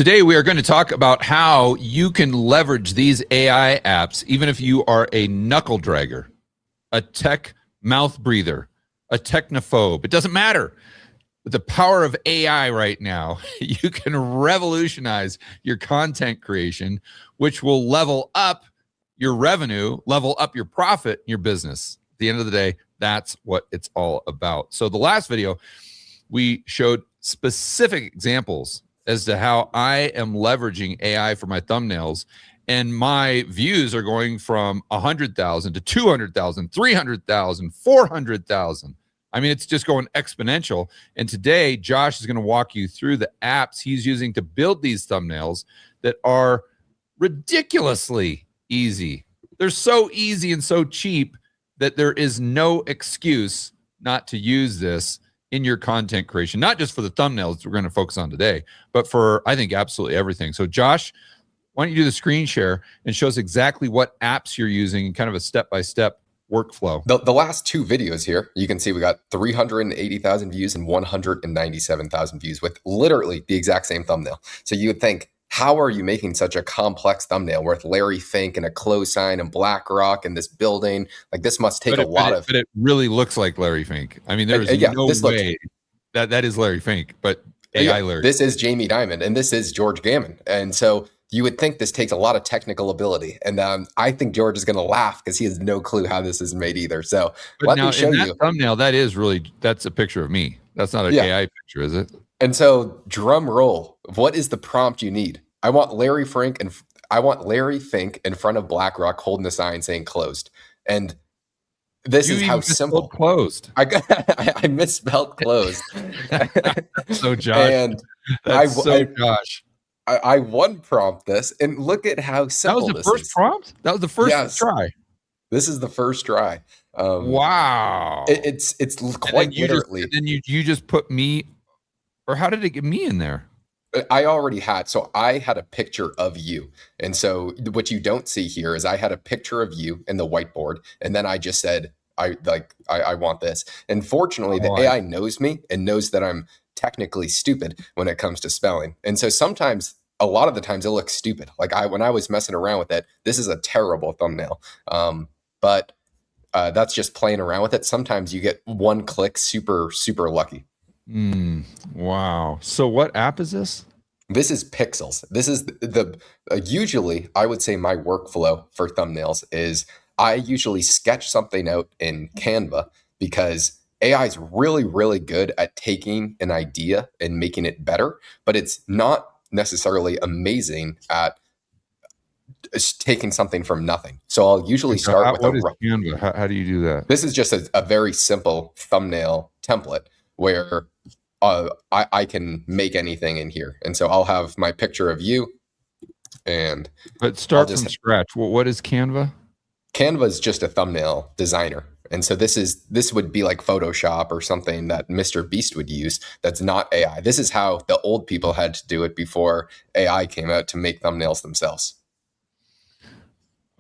Today, we are going to talk about how you can leverage these AI apps, even if you are a knuckle dragger, a tech mouth breather, a technophobe. It doesn't matter. With the power of AI right now, you can revolutionize your content creation, which will level up your revenue, level up your profit, your business. At the end of the day, that's what it's all about. So the last video, we showed specific examples as to how I am leveraging AI for my thumbnails, and my views are going from 100,000 to 200,000, 300,000, 400,000. I mean, it's just going exponential. And today, Josh is going to walk you through the apps he's using to build these thumbnails that are ridiculously easy. They're so easy and so cheap that there is no excuse not to use this in your content creation, not just for the thumbnails we're going to focus on today, but for, I think, absolutely everything. So Josh, why don't you do the screen share and show us exactly what apps you're using and kind of a step-by-step workflow. The last two videos here, you can see we got 380,000 views and 197,000 views with literally the exact same thumbnail. So you would think, how are you making such a complex thumbnail with Larry Fink and a close sign and BlackRock and this building? Like, this must take But it really looks like Larry Fink. I mean, there's no way that is Larry Fink, but AI Larry. This is Jamie Dimon and this is George Gammon. And so you would think this takes a lot of technical ability. And I think George is going to laugh because he has no clue how this is made either. So let me show you. Thumbnail, that's a picture of me. That's not an AI picture, is it? And so, drum roll. What is the prompt you need? I want Larry Fink in front of BlackRock holding the sign saying closed. And this is how simple. Closed. I misspelled closed. So Josh. Josh. I one prompt this, and look at how simple this is. That was the first prompt? That was the first try. This is the first try. Wow. It's quite literally. And then you just put me, or how did it get me in there? I already had, so I had a picture of you. And so what you don't see here is I had a picture of you in the whiteboard. And then I just said, I want this. And fortunately, the AI knows me and knows that I'm technically stupid when it comes to spelling. And so sometimes, a lot of the times it looks stupid. Like when I was messing around with it, this is a terrible thumbnail. But that's just playing around with it. Sometimes you get one click, super, super lucky. Wow. So what app is this? This is Pixels. This is usually I would say my workflow for thumbnails is I usually sketch something out in Canva because AI is really, really good at taking an idea and making it better, but it's not necessarily amazing at taking something from nothing. So I'll usually start with Canva? How do you do that? This is just a very simple thumbnail template where I can make anything in here. And so I'll have my picture of you. But start from scratch. What is Canva? Canva is just a thumbnail designer. And so this would be like Photoshop or something that Mr. Beast would use that's not AI. This is how the old people had to do it before AI came out to make thumbnails themselves.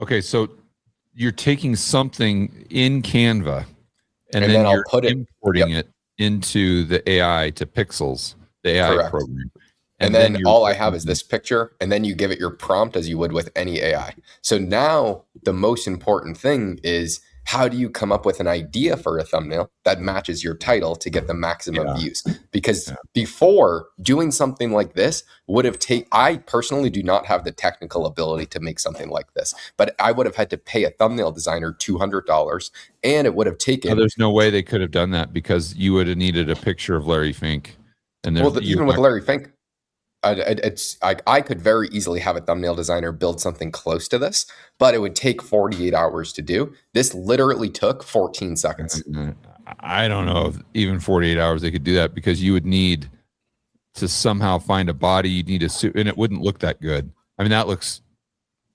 Okay, so you're taking something in Canva and then I'll put it, importing it into the AI to Pixels, the AI program. And then all I have is this picture, and then you give it your prompt as you would with any AI. So now the most important thing is, how do you come up with an idea for a thumbnail that matches your title to get the maximum views? Because before, doing something like this would have I personally do not have the technical ability to make something like this, but I would have had to pay a thumbnail designer $200, and it would have taken. There's no way they could have done that because you would have needed a picture of Larry Fink. And even with Larry Fink, I could very easily have a thumbnail designer build something close to this, but it would take 48 hours to do. This literally took 14 seconds. I don't know if even 48 hours they could do that, because you would need to somehow find a body. You'd need a suit, and it wouldn't look that good. I mean, that looks,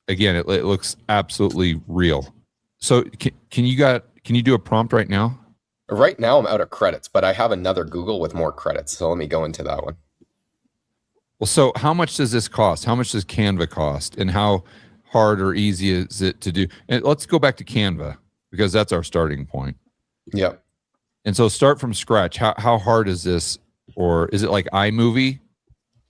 again, it looks absolutely real. So can you do a prompt right now? Right now I'm out of credits, but I have another Google with more credits. So let me go into that one. Well, so how much does this cost? How much does Canva cost? And how hard or easy is it to do? And let's go back to Canva, because that's our starting point. Yep. And so start from scratch. How hard is this? Or is it like iMovie?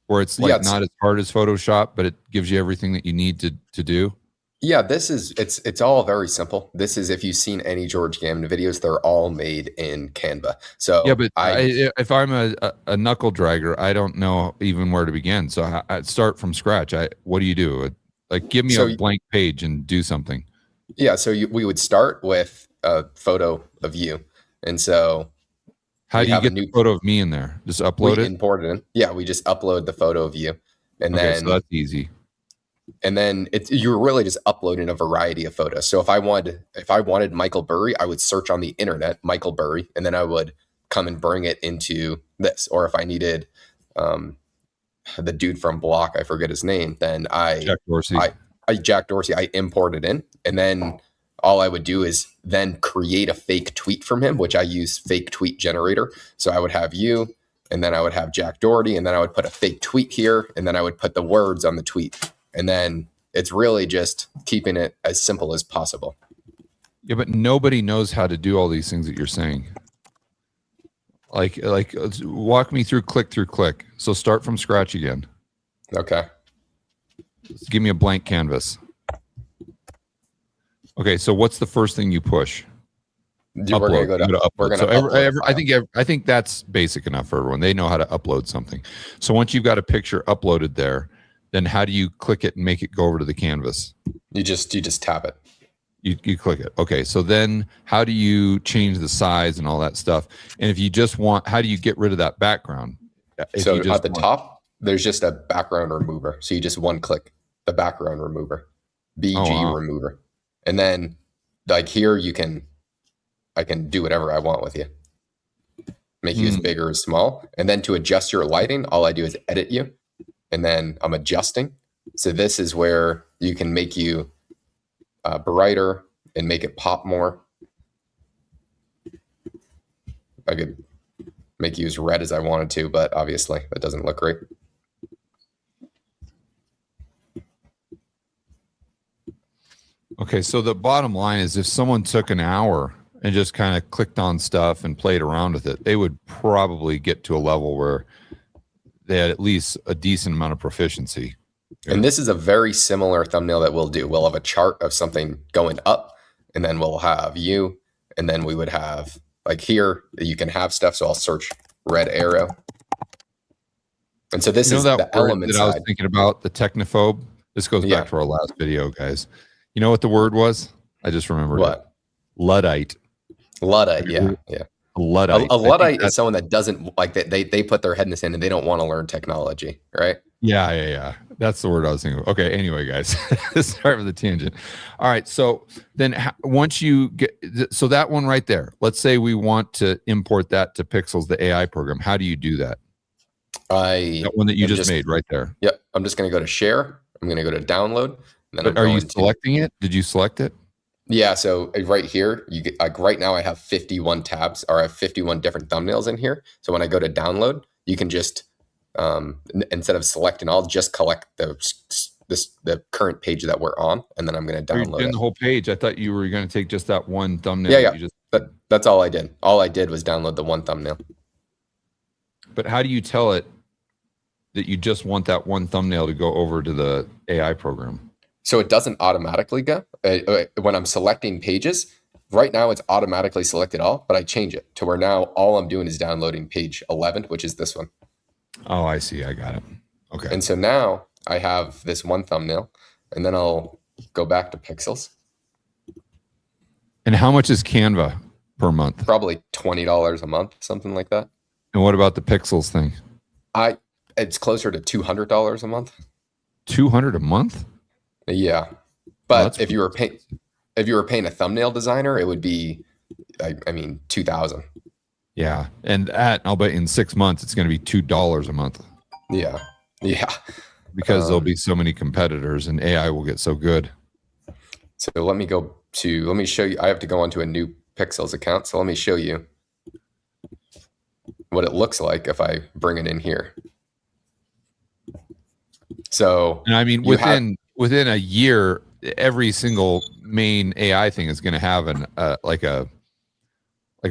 where it's Yeah, like not as hard as Photoshop, but it gives you everything that you need to do? yeah, this is it's all very simple. This is if you've seen any George Gammon videos, they're all made in Canva. Yeah, So but if I'm a knuckle dragger, I don't know even where to begin. So I'd start from scratch. What do you do? Like, give me a so blank page and do something. yeah, so we would start with a photo of you, and so How we do you have a get the new photo of me in there? Just upload we it? import it in. Yeah, we just upload the photo of you, and Okay, so then that's easy. you're really just uploading a variety of photos. So if I wanted Michael Burry, I would search on the internet Michael Burry, and then I would come and bring it into this. Or if I needed um, the dude from Block, I forget his name, then Jack Dorsey. Jack Dorsey, I import it in, and then all I would do is then create a fake tweet from him, which I use fake tweet generator. So I would have you, and then I would have Jack Doherty, and then I would put a fake tweet here, and then I would put the words on the tweet. And then it's really just keeping it as simple as possible. Yeah, but nobody knows how to do all these things that you're saying. Like walk me through click. So start from scratch again. Okay. Just give me a blank canvas. Okay, so what's the first thing you push? We're gonna go to upload. we're gonna So upload I think that's basic enough for everyone. They know how to upload something. So once you've got a picture uploaded there, then how do you click it and make it go over to the canvas? you just tap it. You click it. Okay, so then how do you change the size and all that stuff? And if you just want, how do you get rid of that background? So at the top, there's just a background remover. So you just one click the background remover, BG remover, and then like here I can do whatever I want with you. Make you as big or as small, and then to adjust your lighting, all I do is edit you, and then I'm adjusting. So this is where you can make you brighter and make it pop more. I could make you as red as I wanted to, but obviously that doesn't look great. Okay, so the bottom line is if someone took an hour and just kind of clicked on stuff and played around with it, they would probably get to a level where they had at least a decent amount of proficiency. And this is a very similar thumbnail that we'll do. We'll have a chart of something going up, and then we'll have you, and then we would have like here you can have stuff. So I'll search red arrow. And so this is the element that I was thinking about, the technophobe. This goes back to our last video, guys. You know what the word was? I just remembered. What? Luddite. Luddite, yeah. A Luddite. A Luddite is someone that doesn't like that. They put their head in the sand and they don't want to learn technology, right? Yeah. That's the word I was thinking of. Okay, anyway, guys, sorry for the tangent. All right, so then once you get, so that one right there, let's say we want to import that to Pixels, the AI program. How do you do that? That one that you just made right there. Yep, I'm just going to go to share. I'm going to go to download. And then are you selecting it? Did you select it? Yeah, so right here, you get like right now I have 51 tabs, or I have 51 different thumbnails in here. So when I go to download, you can just instead of selecting all, just collect the current page that we're on, and then I'm going to download it. The whole page. I thought you were going to take just that one thumbnail. Yeah. That's all I did. All I did was download the one thumbnail. But how do you tell it that you just want that one thumbnail to go over to the AI program? So it doesn't automatically go when I'm selecting pages. Right now, it's automatically selected all, but I change it to where now all I'm doing is downloading page 11, which is this one. Oh, I see. I got it. Okay. And so now I have this one thumbnail, and then I'll go back to Pixels. And how much is Canva per month? Probably $20 a month, something like that. And what about the Pixels thing? It's closer to $200 a month. $200 a month? Yeah, but if you were paying a thumbnail designer, it would be, I mean, $2,000. Yeah, and I'll bet in 6 months it's going to be $2 a month. Yeah, because there'll be so many competitors, and AI will get so good. So let me show you. I have to go onto a new Pixels account. So let me show you what it looks like if I bring it in here. So, and I mean, within a year, every single main AI thing is going to have like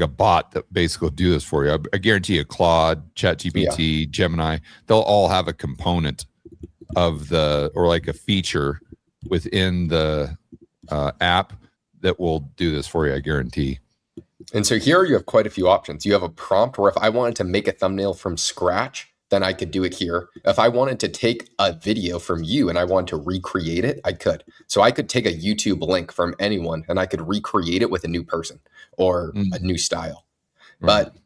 a bot that basically will do this for you. I guarantee you, Claude, ChatGPT, Gemini, they'll all have a component of or like a feature within the app that will do this for you, I guarantee. And so here you have quite a few options. You have a prompt where if I wanted to make a thumbnail from scratch, then I could do it here. If I wanted to take a video from you and I wanted to recreate it, I could. So I could take a YouTube link from anyone and I could recreate it with a new person or a new style. Right. But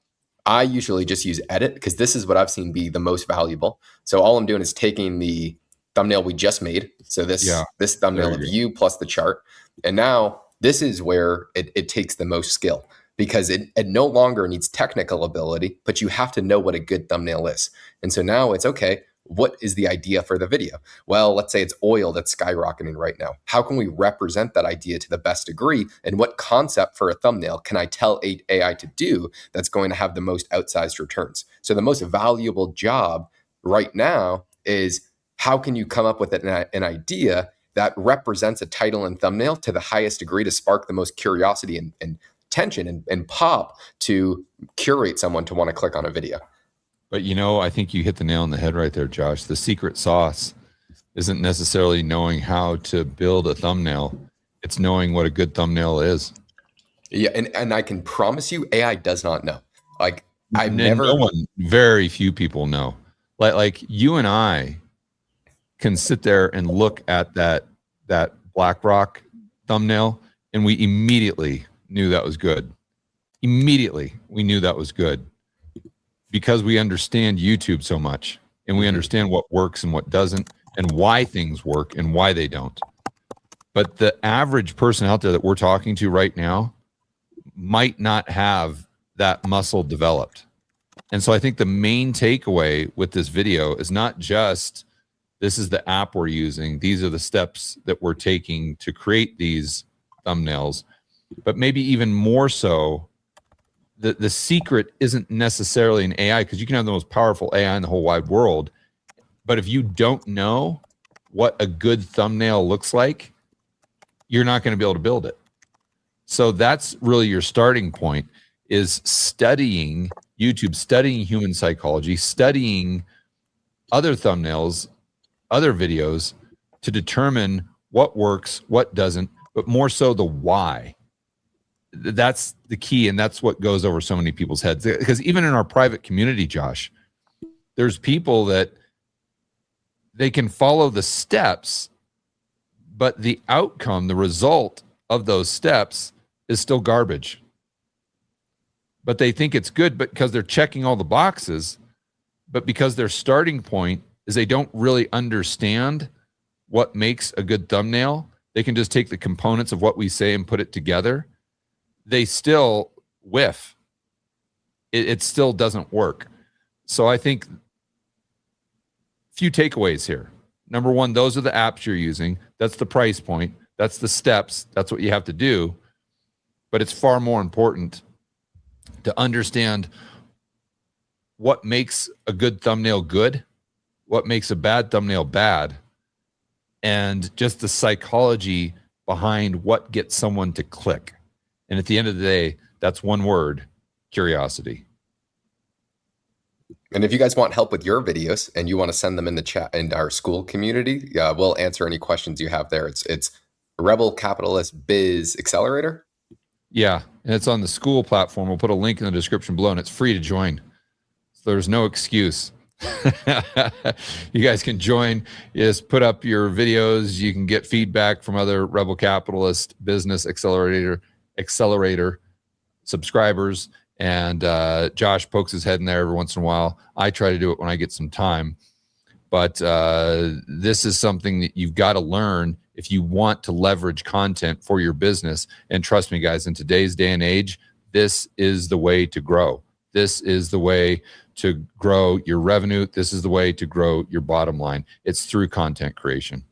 I usually just use edit because this is what I've seen be the most valuable. So all I'm doing is taking the thumbnail we just made. So this thumbnail of you plus the chart. And now this is where it takes the most skill, because it no longer needs technical ability, but you have to know what a good thumbnail is. And so now it's okay, what is the idea for the video? Well, let's say it's oil that's skyrocketing right now. How can we represent that idea to the best degree? And what concept for a thumbnail can I tell AI to do that's going to have the most outsized returns? So the most valuable job right now is how can you come up with an idea that represents a title and thumbnail to the highest degree to spark the most curiosity and tension and pop to curate someone to want to click on a video. But I think you hit the nail on the head right there, Josh. The secret sauce isn't necessarily knowing how to build a thumbnail. It's knowing what a good thumbnail is. Yeah, and I can promise you AI does not know. Like very few people know. Like you and I can sit there and look at that BlackRock thumbnail and we immediately knew that was good. Immediately, we knew that was good because we understand YouTube so much and we understand what works and what doesn't and why things work and why they don't. But the average person out there that we're talking to right now might not have that muscle developed. And so I think the main takeaway with this video is not just this is the app we're using, these are the steps that we're taking to create these thumbnails, but maybe even more so, the secret isn't necessarily an AI, because you can have the most powerful AI in the whole wide world. But if you don't know what a good thumbnail looks like, you're not going to be able to build it. So that's really your starting point, is studying YouTube, studying human psychology, studying other thumbnails, other videos to determine what works, what doesn't, but more so the why. That's the key, and that's what goes over so many people's heads. Because even in our private community, Josh, there's people that they can follow the steps, but the outcome, the result of those steps is still garbage. But they think it's good because they're checking all the boxes, but because their starting point is they don't really understand what makes a good thumbnail. They can just take the components of what we say and put it together. They still whiff. It still doesn't work. So I think a few takeaways here. Number one, those are the apps you're using. That's the price point. That's the steps. That's what you have to do. But it's far more important to understand what makes a good thumbnail good, what makes a bad thumbnail bad, and just the psychology behind what gets someone to click. And at the end of the day, that's one word: curiosity. And if you guys want help with your videos and you want to send them in the chat in our Skool community, we'll answer any questions you have there. It's Rebel Capitalist Biz Accelerator. Yeah, and it's on the Skool platform. We'll put a link in the description below, and it's free to join. So there's no excuse. You guys can join. You just put up your videos. You can get feedback from other Rebel Capitalist Business Accelerator subscribers. And Josh pokes his head in there every once in a while. I try to do it when I get some time. But this is something that you've got to learn if you want to leverage content for your business. And trust me, guys, in today's day and age, this is the way to grow. This is the way to grow your revenue. This is the way to grow your bottom line. It's through content creation.